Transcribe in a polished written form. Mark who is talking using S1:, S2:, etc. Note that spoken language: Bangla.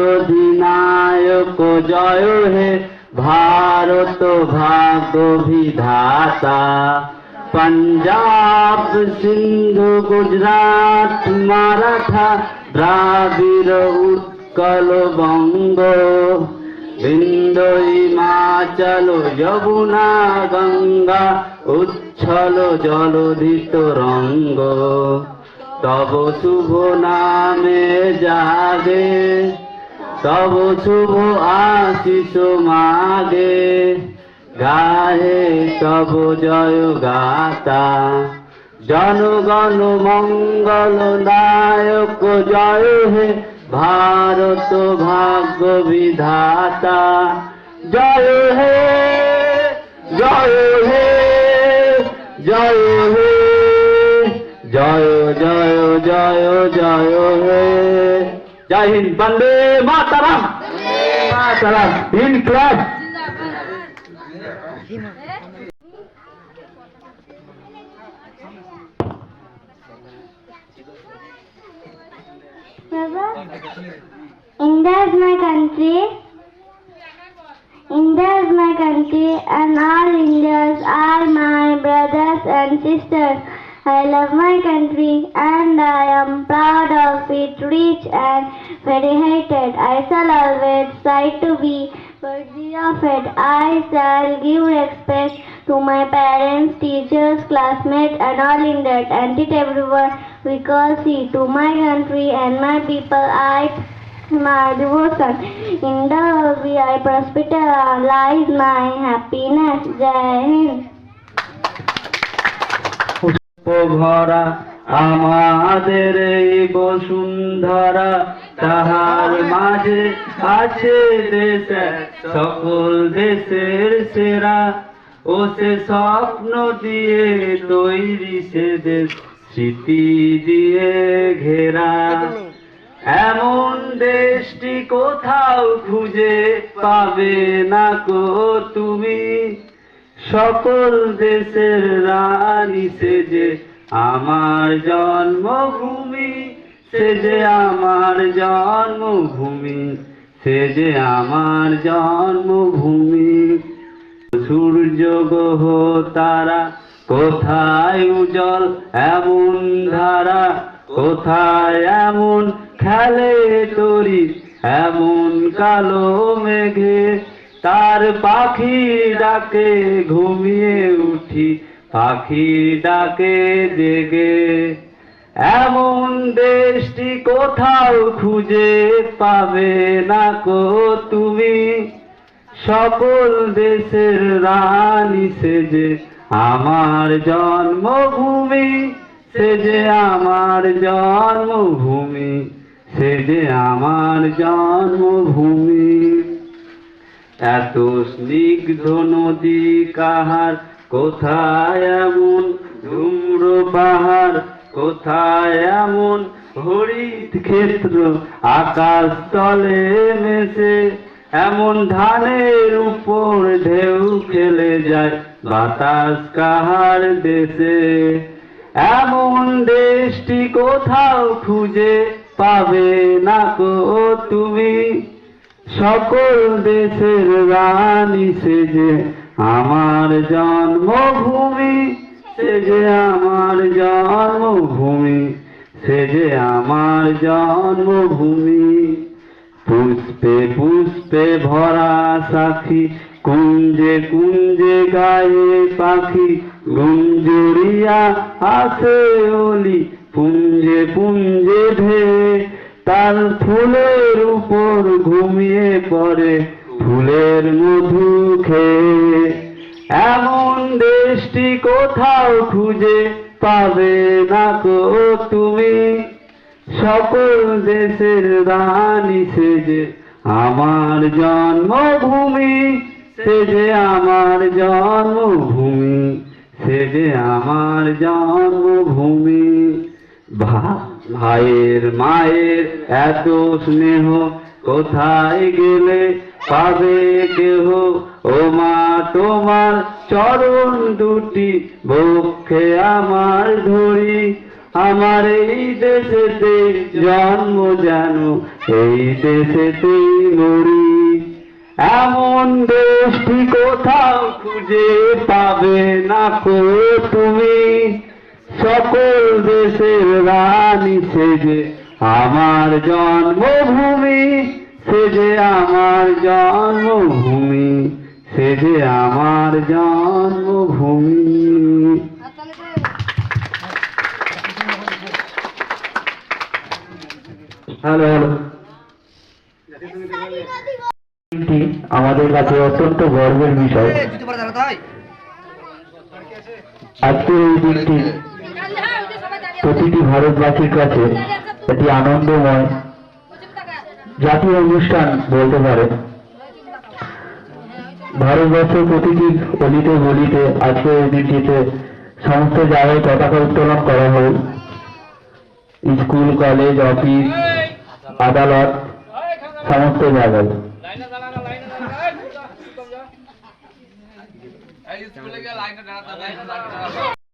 S1: অধিনায়ক জয় হে ভারত ভাগ্য বিধাতা। पंजाब सिंधु गुजरात मराठा द्राविड़ उत्कल बंग बिंदु हिमाचल यमुना गंगा उच्छल जलधित रंग तब शुभ नामे जागे तब शुभ आशीष मागे गाहे तब जय गाता। जनगण मंगल नायक जय हे भारत भाग्य विधाता। जय हे जय हे जय हे जय जय जय जय हे। जय हिंद। वंदे मातरम। मातरम। इनकलाब।
S2: India is my country. India is my country, and all Indians are my brothers and sisters. I love my country, and I am proud of it, rich and variegated. I shall always try to be worthy of it. I shall give respect to my parents, teachers, classmates, and all Indians, and teach everyone because to my country and my people I my devotion. In the world I prosper lies my happiness. Jai Hind.
S1: ভরা আমাদের এই বসুন্ধরা তাহার মাঝে আছে দেশ সকল দেশের সেরা ও সে স্বপ্ন দিয়ে তৈরি সে দেশ স্মৃতি দিয়ে ঘেরা। এমন দেশটি কোথাও খুঁজে পাবে না কো তুমি সকল দেশের রানী সে যে আমার জন্মভূমি সে যে আমার জন্মভূমি সে যে আমার জন্মভূমি। সূর্য গ্রহ তারা কোথায় উজ্জ্বল এমন ধারা কোথায় এমন খেলে তরি এমন কালো মেঘে তার পাখি ডাকে ঘুমিয়ে উঠি পাখি ডাকে জেগে। এমন দেশটি কোথাও খুঁজে পাবে না কো তুমি সকল দেশের রানী সে যে আমার জন্মভূমি সে যে আমার জন্মভূমি সে যে আমার জন্মভূমি। এত স্নিগ্ধ নদী কাহার কোথায় এমন ধূম্র পাহাড় কোথায় এমন হরিত ক্ষেত্র আকাশ তলে মেশে এমন ধানের উপর ঢেউ খেলে যায় বাতাস কাহার দেশে। এমন দেশটি কোথাও খুঁজে পাবে না কো তুমি সকল দেশের রানী সে যে আমার জন্মভূমি সে যে আমার জন্মভূমি সে যে আমার জন্মভূমি। পুষ্পে পুষ্পে ভরা সাখী কুঞ্জে কুঞ্জে গায়ে পাখি গুঞ্জুরিয়া আসে ওলি পুঞ্জে পুঞ্জে ঢেয়ে তার ফুলের উপর ঘুমিয়ে পড়ে ফুলের মধু খেয়ে। এমন দেশটি কোথাও খুঁজে পাবে না কো তুমি সকল দেশের রানী সে যে আমার জন্মভূমি সে যে আমার জন্মভূমি সে যে আমার জন্মভূমি। ভাইয়ের মায়ের এত স্নেহ কোথায় গেলে পাবে কেহ ও মা তোমার চরণ দুটি বক্ষে আমার ধরি আমার এই দেশেতে জন্ম যেন এই দেশেতেই মরি। এমন দেশটি কোথাও খুঁজে পাবে না কো তুমি, সকল দেশের রানী সেজে আমার জন্মভূমি, সেজে আমার জন্মভূমি, সেজে আমার জন্মভূমি। হ্যালো হ্যালো, আমাদের কাছে অত্যন্ত গর্বের বিষয়। আজকের এই দিনটি প্রতিটি ভারতবাসীর কাছে একটি আনন্দময় জাতীয় অনুষ্ঠান বলতে পারে। ভারতবর্ষের প্রতিটি অলিতে গলিতে আজকের এই দিনটিতে সমস্ত জায়গায় পতাকা উত্তোলন করা হয়। স্কুল, কলেজ, অফিস, আদালত, সমস্ত জায়গায়।